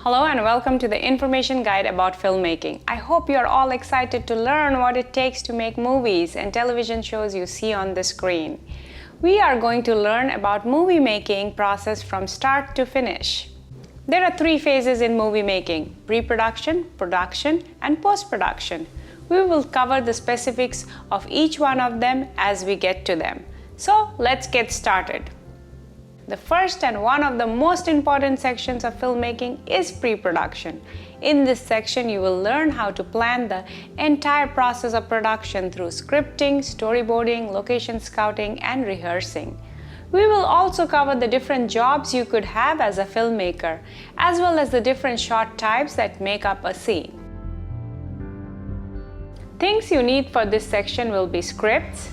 Hello and welcome to the information guide about filmmaking. I hope you are all excited to learn what it takes to make movies and television shows you see on the screen. We are going to learn about movie making process from start to finish. There are three phases in movie making: pre-production, production, and post-production. We will cover the specifics of each one of them as we get to them. So let's get started. The first and one of the most important sections of filmmaking is pre-production. In this section, you will learn how to plan the entire process of production through scripting, storyboarding, location scouting, and rehearsing. We will also cover the different jobs you could have as a filmmaker, as well as the different shot types that make up a scene. Things you need for this section will be scripts,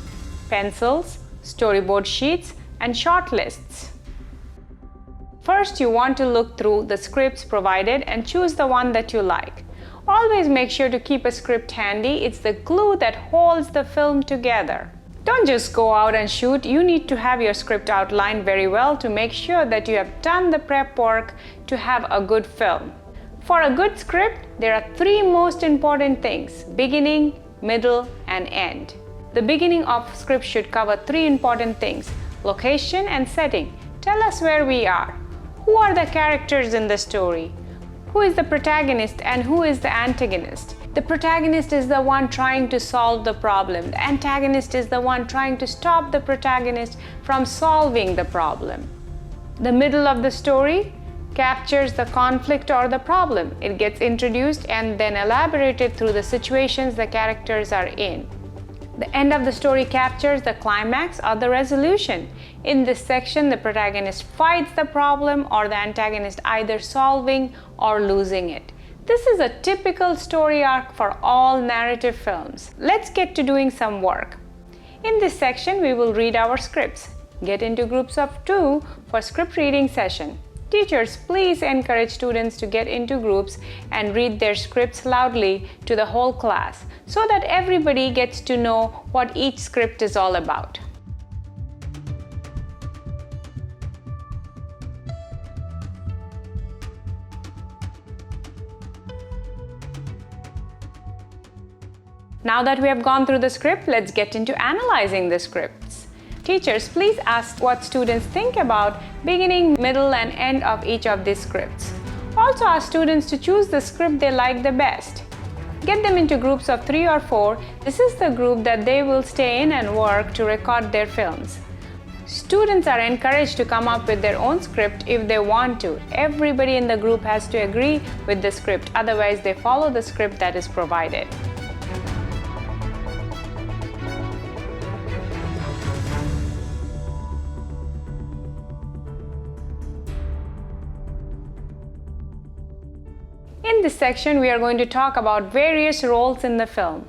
pencils, storyboard sheets, and shot lists. First, you want to look through the scripts provided and choose the one that you like. Always make sure to keep a script handy. It's the glue that holds the film together. Don't just go out and shoot. You need to have your script outlined very well to make sure that you have done the prep work to have a good film. For a good script, there are three most important things: beginning, middle, and end. The beginning of script should cover three important things: location and setting. Tell us where we are. Who are the characters in the story? Who is the protagonist and who is the antagonist? The protagonist is the one trying to solve the problem. The antagonist is the one trying to stop the protagonist from solving the problem. The middle of the story captures the conflict or the problem. It gets introduced and then elaborated through the situations the characters are in. The end of the story captures the climax or the resolution. In this section, the protagonist fights the problem or the antagonist either solving or losing it. This is a typical story arc for all narrative films. Let's get to doing some work. In this section, we will read our scripts. Get into groups of 2 for script reading session. Teachers, please encourage students to get into groups and read their scripts loudly to the whole class so that everybody gets to know what each script is all about. Now that we have gone through the script, let's get into analyzing the scripts. Teachers, please ask what students think about beginning, middle, and end of each of these scripts. Also ask students to choose the script they like the best. Get them into groups of 3 or 4. This is the group that they will stay in and work to record their films. Students are encouraged to come up with their own script if they want to. Everybody in the group has to agree with the script, otherwise they follow the script that is provided. In this section, we are going to talk about various roles in the film.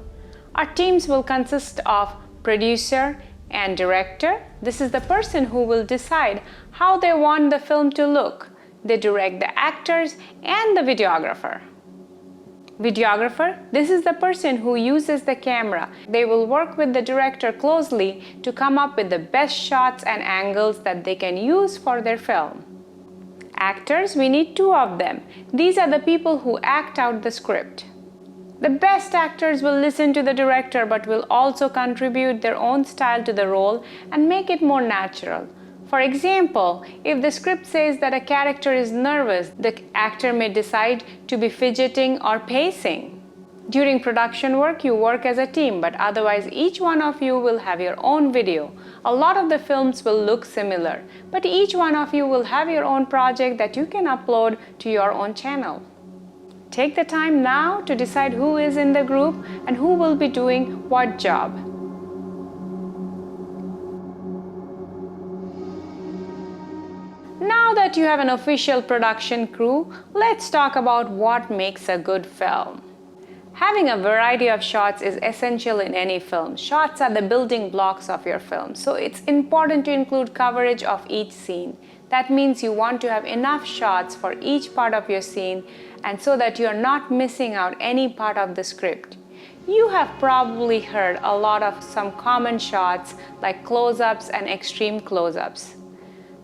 Our teams will consist of producer and director. This is the person who will decide how they want the film to look. They direct the actors and the videographer. Videographer, this is the person who uses the camera. They will work with the director closely to come up with the best shots and angles that they can use for their film. Actors, we need 2 of them. These are the people who act out the script. The best actors will listen to the director but will also contribute their own style to the role and make it more natural. For example, if the script says that a character is nervous, the actor may decide to be fidgeting or pacing. During production work, you work as a team, but otherwise each one of you will have your own video. A lot of the films will look similar, but each one of you will have your own project that you can upload to your own channel. Take the time now to decide who is in the group and who will be doing what job. Now that you have an official production crew, let's talk about what makes a good film. Having a variety of shots is essential in any film. Shots are the building blocks of your film, so it's important to include coverage of each scene. That means you want to have enough shots for each part of your scene and so that you are not missing out any part of the script. You have probably heard a lot of some common shots like close-ups and extreme close-ups.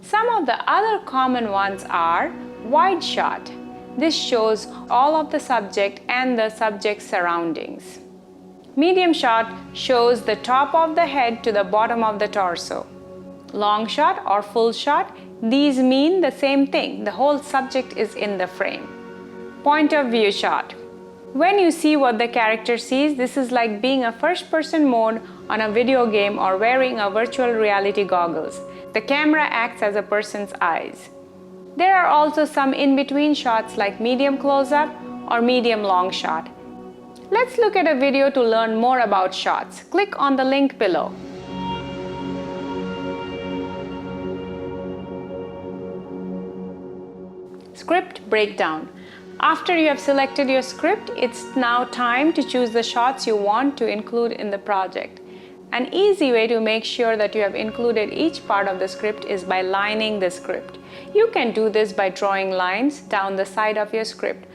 Some of the other common ones are wide shot. This shows all of the subject and the subject's surroundings. Medium shot shows the top of the head to the bottom of the torso. Long shot or full shot, these mean the same thing. The whole subject is in the frame. Point of view shot. When you see what the character sees, this is like being a first-person mode on a video game or wearing a virtual reality goggles. The camera acts as a person's eyes. There are also some in-between shots like medium close-up or medium long shot. Let's look at a video to learn more about shots. Click on the link below. Script breakdown. After you have selected your script, it's now time to choose the shots you want to include in the project. An easy way to make sure that you have included each part of the script is by lining the script. You can do this by drawing lines down the side of your script.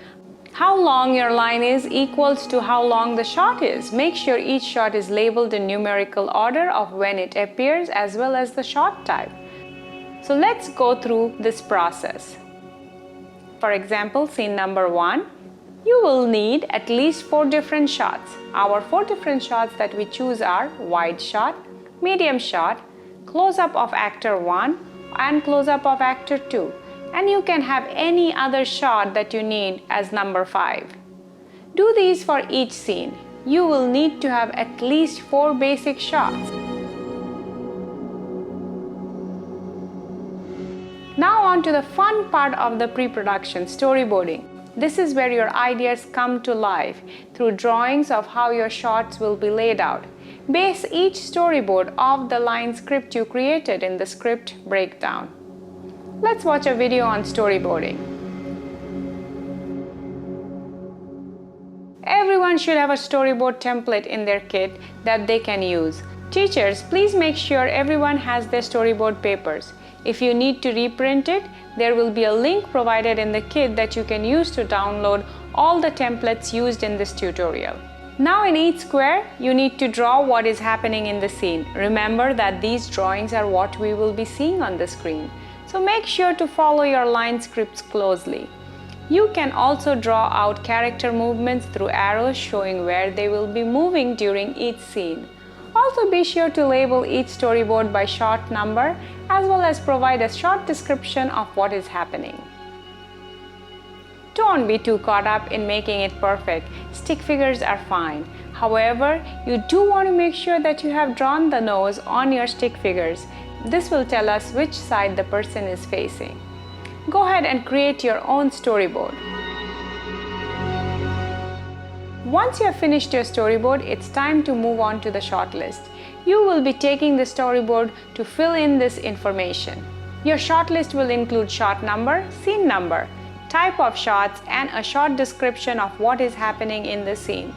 How long your line is equals to how long the shot is. Make sure each shot is labeled in numerical order of when it appears as well as the shot type. So let's go through this process. For example, scene number 1, you will need at least 4 different shots. Our 4 different shots that we choose are wide shot, medium shot, close-up of actor 1 and close-up of actor 2. And you can have any other shot that you need as number 5. Do these for each scene. You will need to have at least 4 basic shots. Now on to the fun part of the pre-production, storyboarding. This is where your ideas come to life through drawings of how your shots will be laid out. Base each storyboard off the line script you created in the script breakdown. Let's watch a video on storyboarding. Everyone should have a storyboard template in their kit that they can use. Teachers, please make sure everyone has their storyboard papers. If you need to reprint it, there will be a link provided in the kit that you can use to download all the templates used in this tutorial. Now in each square, you need to draw what is happening in the scene. Remember that these drawings are what we will be seeing on the screen. So make sure to follow your line scripts closely. You can also draw out character movements through arrows showing where they will be moving during each scene. Also be sure to label each storyboard by shot number as well as provide a short description of what is happening. Don't be too caught up in making it perfect. Stick figures are fine. However, you do want to make sure that you have drawn the nose on your stick figures. This will tell us which side the person is facing. Go ahead and create your own storyboard. Once you have finished your storyboard, it's time to move on to the shot list. You will be taking the storyboard to fill in this information. Your shot list will include shot number, scene number, type of shots, and a short description of what is happening in the scene.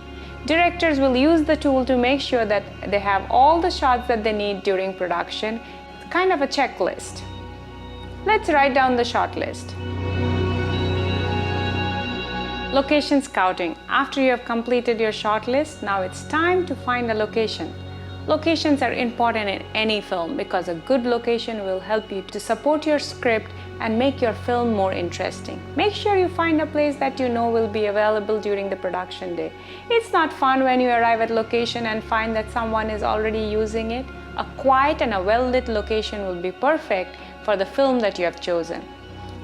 Directors will use the tool to make sure that they have all the shots that they need during production. It's kind of a checklist. Let's write down the shot list. Location scouting. After you have completed your shot list, now it's time to find a location. Locations are important in any film because a good location will help you to support your script and make your film more interesting. Make sure you find a place that you know will be available during the production day. It's not fun when you arrive at location and find that someone is already using it. A quiet and a well-lit location will be perfect for the film that you have chosen.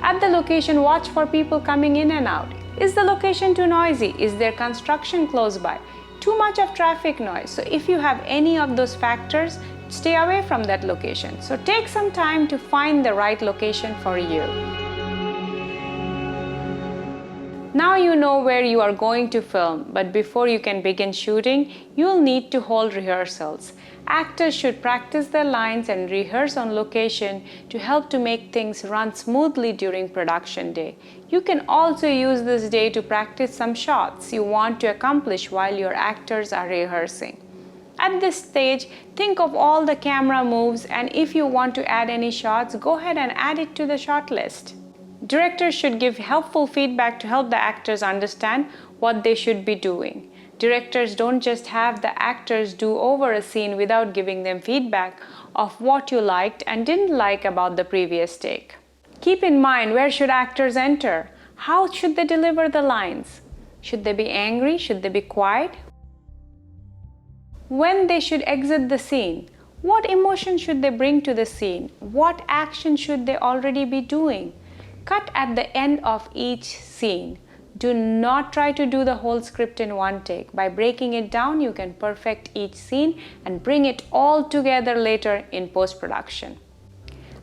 At the location, watch for people coming in and out. Is the location too noisy? Is there construction close by? Too much of traffic noise? So if you have any of those factors, stay away from that location. So take some time to find the right location for you. Now you know where you are going to film, but before you can begin shooting, you'll need to hold rehearsals. Actors should practice their lines and rehearse on location to help to make things run smoothly during production day. You can also use this day to practice some shots you want to accomplish while your actors are rehearsing. At this stage, think of all the camera moves, and if you want to add any shots, go ahead and add it to the shot list. Directors should give helpful feedback to help the actors understand what they should be doing. Directors don't just have the actors do over a scene without giving them feedback of what you liked and didn't like about the previous take. Keep in mind, where should actors enter? How should they deliver the lines? Should they be angry? Should they be quiet? When they should exit the scene, what emotion should they bring to the scene? What action should they already be doing? Cut at the end of each scene. Do not try to do the whole script in one take. By breaking it down, you can perfect each scene and bring it all together later in post-production.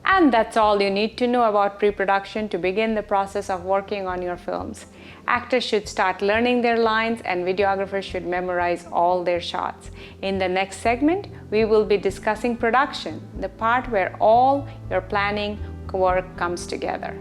And that's all you need to know about pre-production to begin the process of working on your films. Actors should start learning their lines and videographers should memorize all their shots. In the next segment, we will be discussing production, the part where all your planning work comes together.